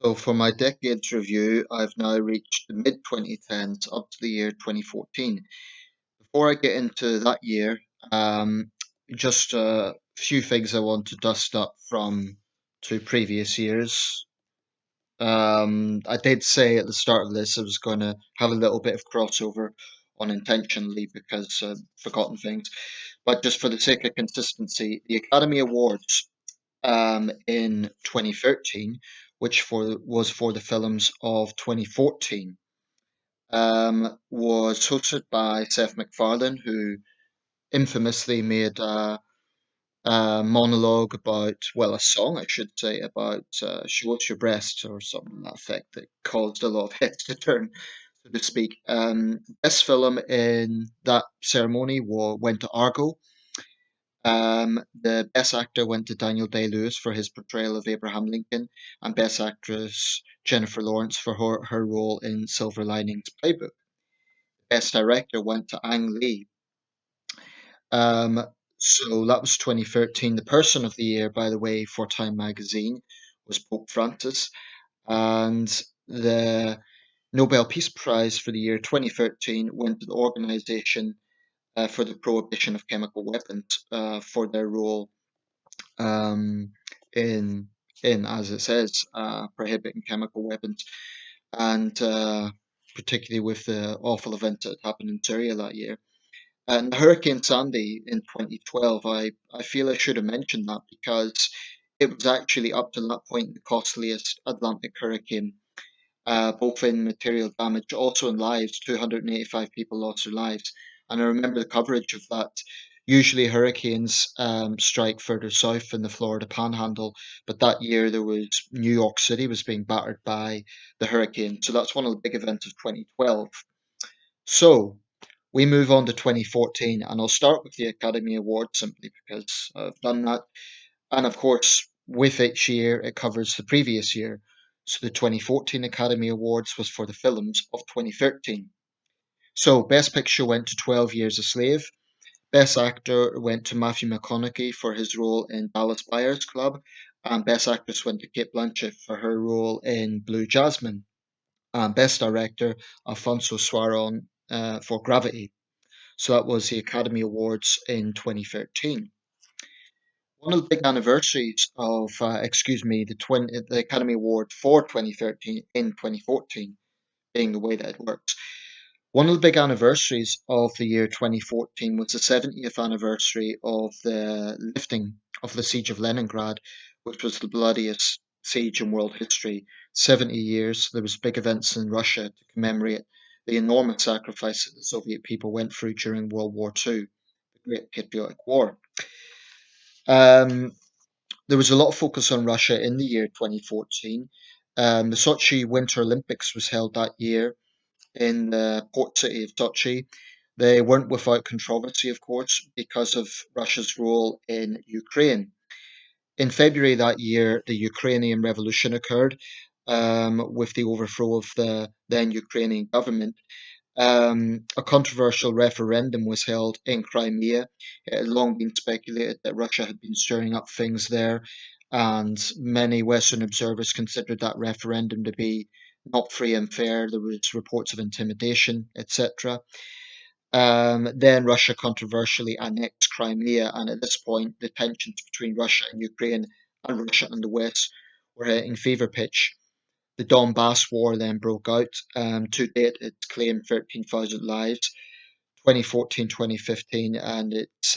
So for my decades review, I've now reached the mid 2010s up to the year 2014. Before I get into that year, um, just a few things I want to dust up from two previous years. I did say at the start of this I was going to have a little bit of crossover unintentionally because I've forgotten things, but just for the sake of consistency, the Academy Awards in 2013, which was for the films of 2014, was hosted by Seth MacFarlane, who infamously made a monologue about, well, a song, I should say, about Show Us Your Breast or something to that effect that caused a lot of heads to turn, so to speak. Best film in that ceremony went to Argo. The Best Actor went to Daniel Day-Lewis for his portrayal of Abraham Lincoln, and Best Actress Jennifer Lawrence for her role in Silver Linings Playbook. Best Director went to Ang Lee. Um, so that was 2013. The Person of the Year, by the way, for Time Magazine was Pope Francis, and the Nobel Peace Prize for the year 2013 went to the Organization for the Prohibition of Chemical Weapons for their role um, in as it says, prohibiting chemical weapons, and particularly with the awful event that happened in Syria that year. And Hurricane Sandy in 2012, I feel I should have mentioned that because it was actually up to that point the costliest Atlantic hurricane, both in material damage, also in lives. 285 people lost their lives. And I remember the coverage of that. Usually hurricanes strike further south in the Florida Panhandle, but that year there was New York City was being battered by the hurricane. So that's one of the big events of 2012. So we move on to 2014, and I'll start with the Academy Awards simply because I've done that. And of course, with each year, it covers the previous year. So the 2014 Academy Awards was for the films of 2013. So Best Picture went to 12 Years a Slave. Best Actor went to Matthew McConaughey for his role in Dallas Buyers Club. And Best Actress went to Kate Blanchett for her role in Blue Jasmine. And Best Director, Alfonso Cuarón for Gravity. So that was the Academy Awards in 2013. One of the big anniversaries of, the Academy Award for 2013 in 2014, being the way that it works. One of the big anniversaries of the year 2014 was the 70th anniversary of the lifting of the Siege of Leningrad, which was the bloodiest siege in world history. 70 years, there was big events in Russia to commemorate the enormous sacrifice that the Soviet people went through during World War II, the Great Patriotic War. Um, there was a lot of focus on Russia in the year 2014. The Sochi Winter Olympics was held that year in the port city of Sochi. They weren't without controversy, of course, because of Russia's role in Ukraine. In February that year, the Ukrainian Revolution occurred with the overthrow of the then Ukrainian government. A controversial referendum was held in Crimea. It had long been speculated that Russia had been stirring up things there, and many Western observers considered that referendum to be not free and fair. There was reports of intimidation, etc. Then Russia controversially annexed Crimea, and at this point, the tensions between Russia and Ukraine and Russia and the West were hitting fever pitch. The Donbass War then broke out. To date, it's claimed 13,000 lives, 2014, 2015, and it's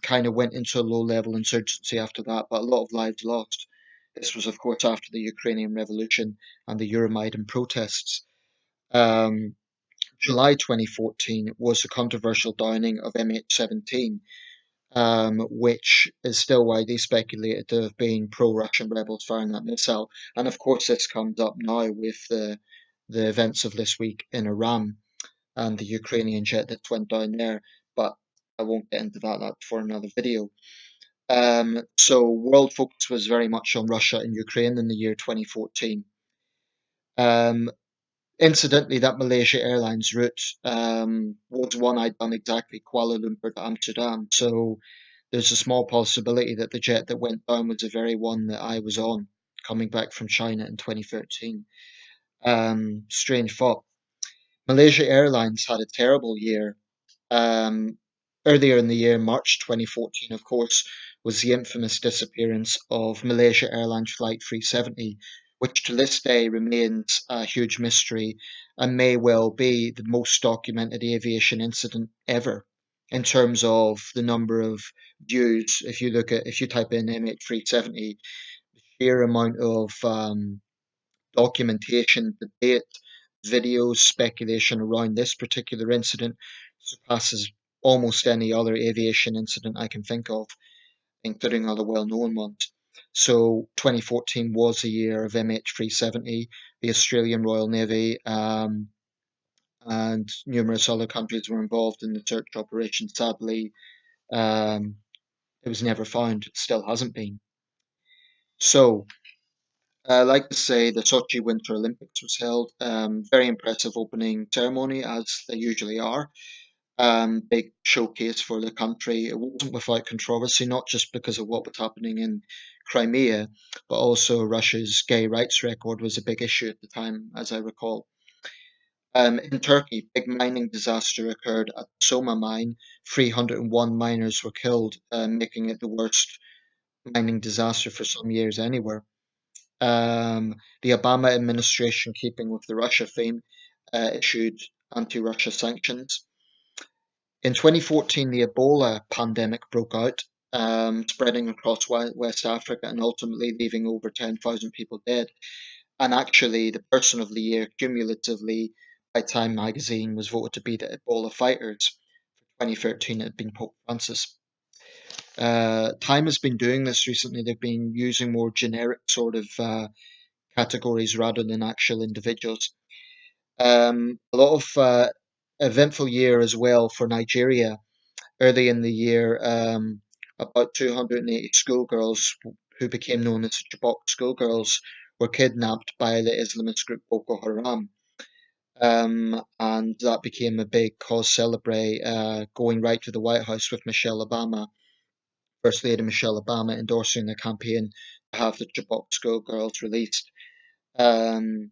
kind of went into a low level insurgency after that, but a lot of lives lost. This was, of course, after the Ukrainian Revolution and the Euromaidan protests. Um, July 2014 was the controversial downing of MH17, which is still widely speculated to have been pro-Russian rebels firing that missile. And of course, this comes up now with the events of this week in Iran and the Ukrainian jet that went down there. But I won't get into that. That's for another video. So world focus was very much on Russia and Ukraine in the year 2014. Um, Incidentally, that Malaysia Airlines route was one I'd done exactly Kuala Lumpur to Amsterdam. So there's a small possibility that the jet that went down was the very one that I was on coming back from China in 2013. Strange thought. Malaysia Airlines had a terrible year. Um, Earlier in the year, March 2014, of course, was the infamous disappearance of Malaysia Airlines Flight 370, which to this day remains a huge mystery and may well be the most documented aviation incident ever in terms of the number of views. If you type in MH370, the sheer amount of documentation, debate, videos, speculation around this particular incident surpasses almost any other aviation incident I can think of, including other well known ones. So 2014 was the year of MH370. The Australian Royal Navy and numerous other countries were involved in the search operation. Sadly, um, it was never found. It still hasn't been. So I like to say the Sochi Winter Olympics was held. Very impressive opening ceremony, as they usually are. Big showcase for the country. It wasn't without controversy, not just because of what was happening in Crimea, but also Russia's gay rights record was a big issue at the time, as I recall. In Turkey, big mining disaster occurred at the Soma mine. 301 miners were killed, making it the worst mining disaster for some years anywhere. The Obama administration, keeping with the Russia theme, issued anti-Russia sanctions. In 2014, the Ebola pandemic broke out, spreading across West Africa and ultimately leaving over 10,000 people dead. And actually, the person of the year cumulatively by Time magazine was voted to be the Ebola fighters. For 2013, it had been Pope Francis. Time has been doing this recently. They've been using more generic sort of categories rather than actual individuals. A lot of eventful year as well for Nigeria. Early in the year, about 280 schoolgirls who became known as Chibok schoolgirls were kidnapped by the Islamist group Boko Haram. And that became a big cause celebre, going right to the White House with Michelle Obama, First Lady Michelle Obama, endorsing the campaign to have the Chibok schoolgirls released. Um,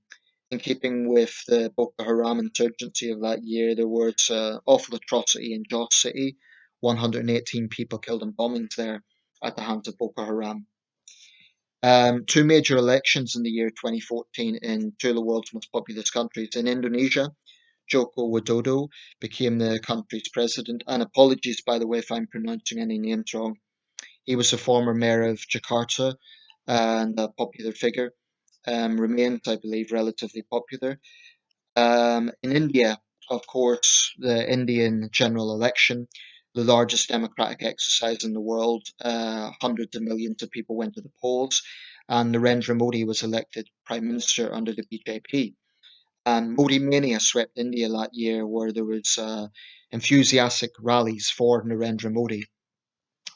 in keeping with the Boko Haram insurgency of that year, there was awful atrocity in Jos City, 118 people killed in bombings there at the hands of Boko Haram. Two major elections in the year 2014 in two of the world's most populous countries. In Indonesia, Joko Widodo became the country's president. And apologies, by the way, if I'm pronouncing any names wrong. He was the former mayor of Jakarta and a popular figure. Remains, I believe, relatively popular. In India, of course, the Indian general election, the largest democratic exercise in the world, hundreds of millions of people went to the polls, and Narendra Modi was elected prime minister under the BJP. And Modi mania swept India that year, where there was enthusiastic rallies for Narendra Modi.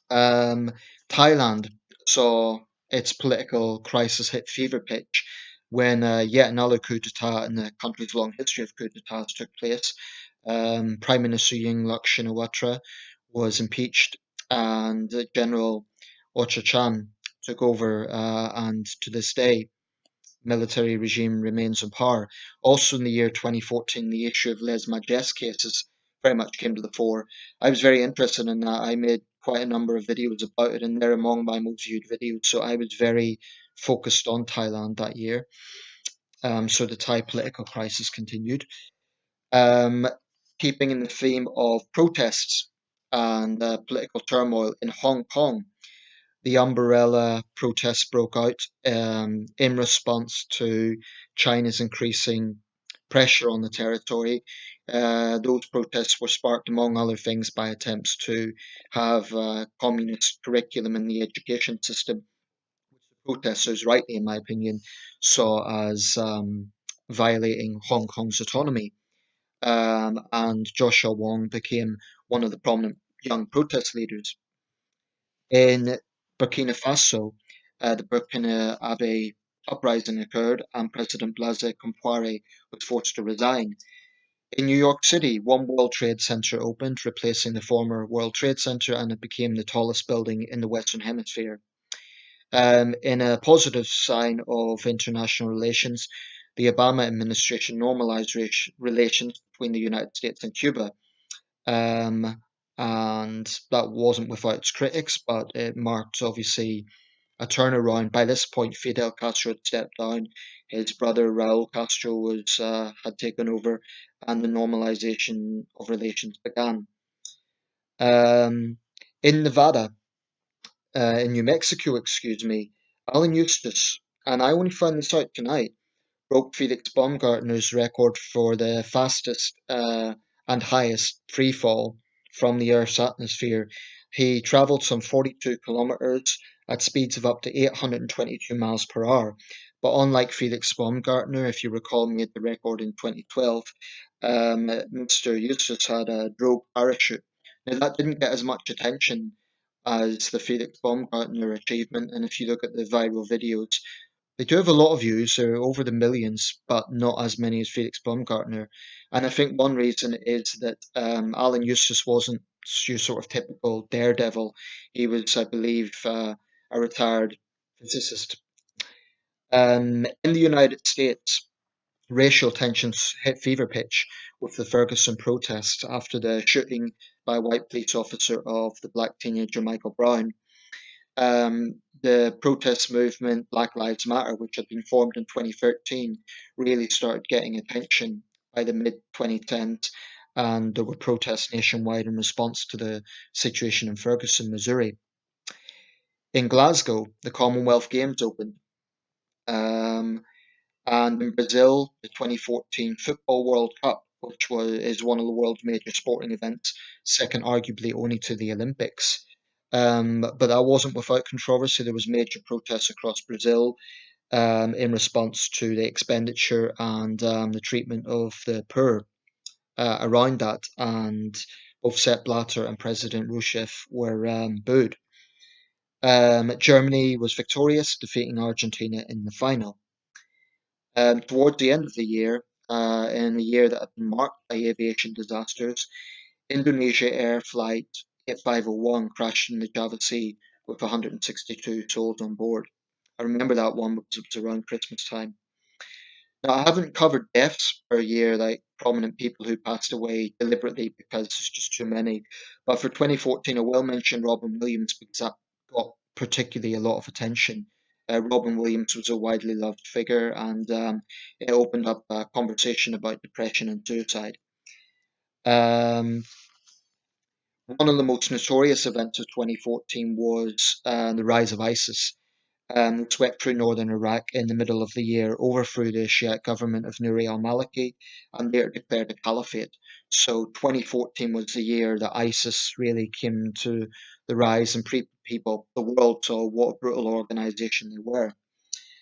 Um, Thailand saw its political crisis hit fever pitch when yet another coup d'etat in the country's long history of coup d'etats took place. Prime Minister Yingluck Shinawatra was impeached, and General Ochachan took over, and to this day, military regime remains in power. Also, in the year 2014, the issue of Les Majest cases very much came to the fore. I was very interested in that. I made quite a number of videos about it, and they're among my most viewed videos. So I was very focused on Thailand that year. So the Thai political crisis continued. Um, Keeping in the theme of protests and political turmoil in Hong Kong, the umbrella protests broke out in response to China's increasing pressure on the territory. Those protests were sparked, among other things, by attempts to have communist curriculum in the education system, which the protesters, rightly in my opinion, saw as violating Hong Kong's autonomy. And Joshua Wong became one of the prominent young protest leaders. In Burkina Faso, the Burkina Abe uprising occurred and President Blaise Compaoré was forced to resign. In New York City, One World Trade Center opened, replacing the former World Trade Center, and it became the tallest building in the Western Hemisphere. In a positive sign of international relations, the Obama administration normalized relations between the United States and Cuba. Um, and that wasn't without its critics, but it marked obviously a turnaround. By this point, Fidel Castro had stepped down. His brother Raul Castro was had taken over, and the normalization of relations began. Um, in Nevada, in New Mexico, excuse me, Alan Eustace, and I only found this out tonight, broke Felix Baumgartner's record for the fastest and highest free fall from the Earth's atmosphere. He traveled some 42 kilometers at speeds of up to 822 miles per hour. But unlike Felix Baumgartner, if you recall, made the record in 2012, Mr. Eustace had a drogue parachute. Now, that didn't get as much attention as the Felix Baumgartner achievement, and if you look at the viral videos, they do have a lot of views, they're over the millions, but not as many as Felix Baumgartner. And I think one reason is that Alan Eustace wasn't your sort of typical daredevil. He was, I believe, a retired physicist. In the United States, racial tensions hit fever pitch with the Ferguson protests after the shooting by a white police officer of the black teenager Michael Brown. The protest movement Black Lives Matter, which had been formed in 2013, really started getting attention by the mid 2010s, and there were protests nationwide in response to the situation in Ferguson, Missouri. In Glasgow, the Commonwealth Games opened, um, and in Brazil, the 2014 Football World Cup, which is one of the world's major sporting events, second arguably only to the Olympics. But that wasn't without controversy. There was major protests across Brazil in response to the expenditure and the treatment of the poor around that. And both Sepp Blatter and President Rousseff were booed. Germany was victorious, defeating Argentina in the final. Towards the end of the year, in a year that had been marked by aviation disasters, Indonesia Air Flight 8501 crashed in the Java Sea with 162 souls on board. I remember that one because it was around Christmas time. Now, I haven't covered deaths per year, like prominent people who passed away deliberately because there's just too many. But for 2014, I will mention Robin Williams because that got particularly a lot of attention. Robin Williams was a widely loved figure, and it opened up a conversation about depression and suicide. Um, One of the most notorious events of 2014 was the rise of ISIS. Swept through northern Iraq in the middle of the year, overthrew the Shiite government of Nouri al-Maliki, and later declared a caliphate. So 2014 was the year that ISIS really came to the rise, and people, the world saw what a brutal organization they were.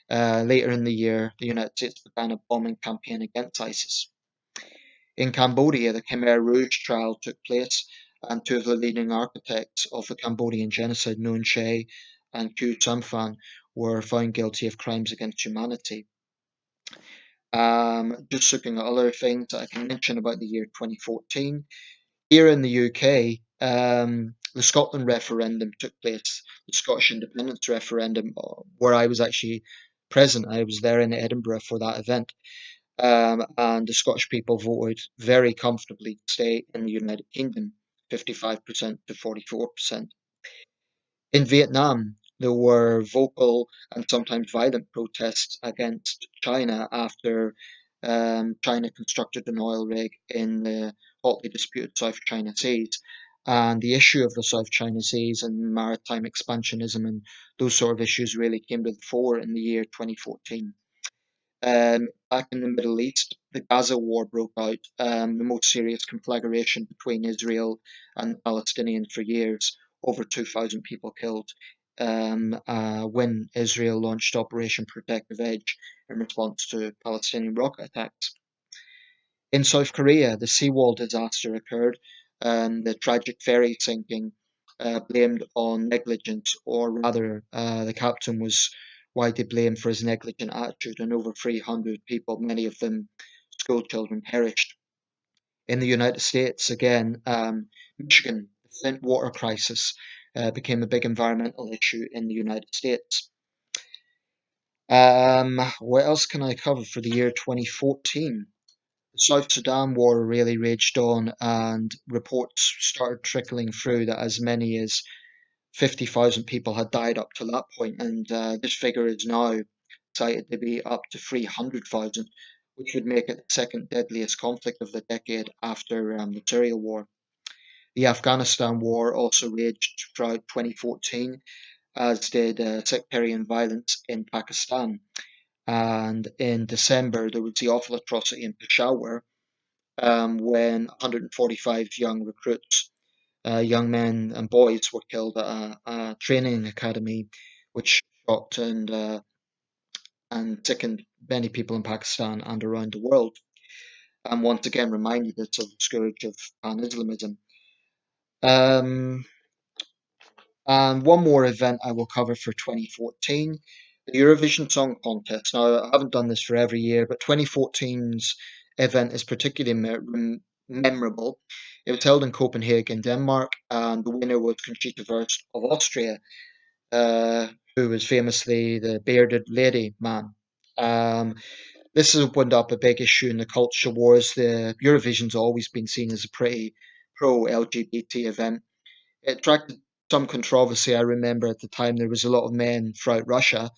Later in the year, the United States began a bombing campaign against ISIS. In Cambodia, the Khmer Rouge trial took place, and two of the leading architects of the Cambodian genocide, Nuon Chea and Khieu Samphan, were found guilty of crimes against humanity. Just looking at other things that I can mention about the year 2014. Here in the UK, the Scotland referendum took place, the Scottish independence referendum, where I was actually present. I was there in Edinburgh for that event. And the Scottish people voted very comfortably to stay in the United Kingdom, 55% to 44%. In Vietnam, there were vocal and sometimes violent protests against China after China constructed an oil rig in the hotly disputed South China Seas. And the issue of the South China Seas and maritime expansionism and those sort of issues really came to the fore in the year 2014. Back in the Middle East, the Gaza war broke out, the most serious conflagration between Israel and Palestinians for years, over 2,000 people killed, when Israel launched Operation Protective Edge in response to Palestinian rocket attacks. In South Korea, the seawall disaster occurred, the tragic ferry sinking blamed on negligence, or rather, the captain was widely blamed for his negligent attitude, and over 300 people, many of them school children, perished. In the United States, again, Michigan, the Flint water crisis became a big environmental issue in the United States. What else can I cover for the year 2014? The South Sudan war really raged on, and reports started trickling through that as many as 50,000 people had died up to that point, and this figure is now cited to be up to 300,000, which would make it the second deadliest conflict of the decade after the Syria war. The Afghanistan war also raged throughout 2014, as did sectarian violence in Pakistan. And in December, there was the awful atrocity in Peshawar when 145 young recruits, young men and boys, were killed at a training academy, which shocked and sickened many people in Pakistan and around the world, and once again reminded us of the scourge of pan Islamism. Um, And one more event I will cover for 2014, the Eurovision Song Contest. Now, I haven't done this for every year, but 2014's event is particularly memorable. It was held in Copenhagen, Denmark, and the winner was Conchita Wurst of Austria, uh, who was famously the bearded lady man. Um, this has opened up a big issue in the culture wars. The Eurovision's always been seen as a pretty pro LGBT event. It attracted some controversy. I remember at the time there was a lot of men throughout Russia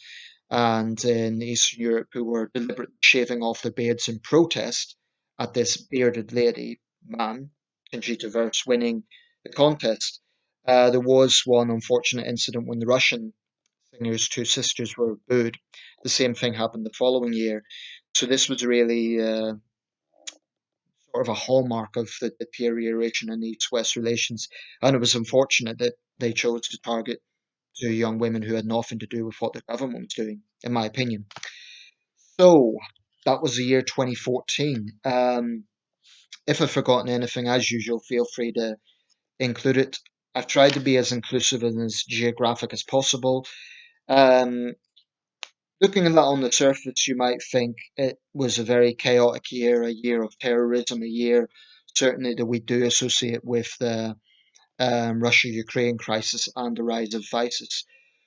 and in Eastern Europe who were deliberately shaving off their beards in protest at this bearded lady man, Conchita Wurst, winning the contest. There was one unfortunate incident when the Russian singer's two sisters were booed. The same thing happened the following year. So this was really sort of a hallmark of the deterioration in East-West relations, and it was unfortunate that they chose to target two young women who had nothing to do with what the government was doing, in my opinion. So that was the year 2014. If I've forgotten anything, as usual, feel free to include it. I've tried to be as inclusive and as geographic as possible. Um, Looking at that on the surface, you might think it was a very chaotic year, a year of terrorism, a year certainly that we do associate with the Russia-Ukraine crisis and the rise of ISIS.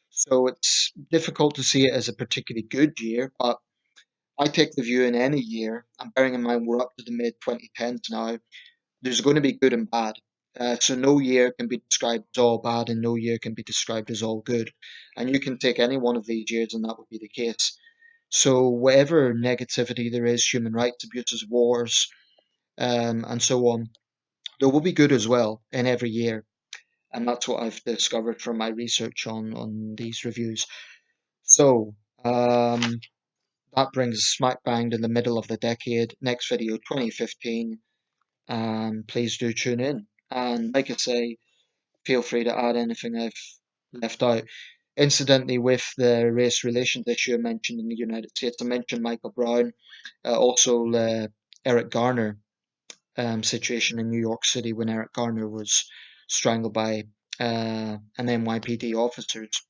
So it's difficult to see it as a particularly good year, but I take the view in any year, and bearing in mind we're up to the mid 2010s now, there's going to be good and bad. So no year can be described as all bad, and no year can be described as all good. And you can take any one of these years, and that would be the case. So whatever negativity there is, human rights abuses, wars, and so on, there will be good as well in every year. And that's what I've discovered from my research on these reviews. So that brings us smack bang in the middle of the decade. Next video, 2015. Please do tune in. And like I say, feel free to add anything I've left out. Incidentally, with the race relations issue I mentioned in the United States, I mentioned Michael Brown, also Eric Garner situation in New York City when Eric Garner was strangled by an NYPD officers,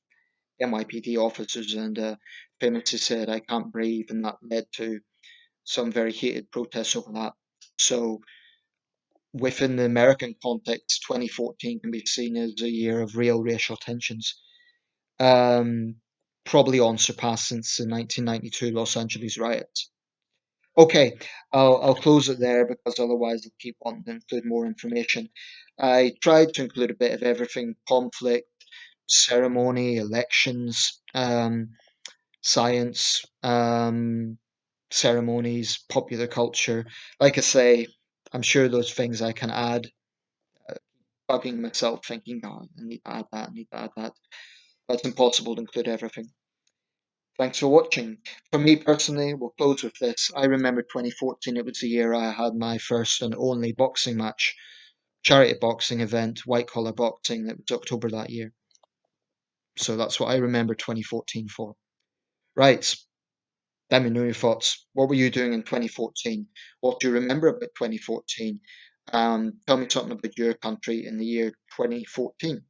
and famously said, "I can't breathe," and that led to some very heated protests over that. So, within the American context, 2014 can be seen as a year of real racial tensions, um, probably unsurpassed since the 1992 Los Angeles riots. Okay, I'll close it there because otherwise I'll keep wanting to include more information. I tried to include a bit of everything: conflict, ceremony, elections, science, ceremonies, popular culture. Like I say, I'm sure those things I can add, bugging myself thinking, oh, I need to add that, I need to add that. But it's impossible to include everything. Thanks for watching. For me personally, we'll close with this. I remember 2014, it was the year I had my first and only boxing match, charity boxing event, white collar boxing. It was October that year. So that's what I remember 2014 for. Right, let me know your thoughts. What were you doing in 2014? What do you remember about 2014? Tell me something about your country in the year 2014.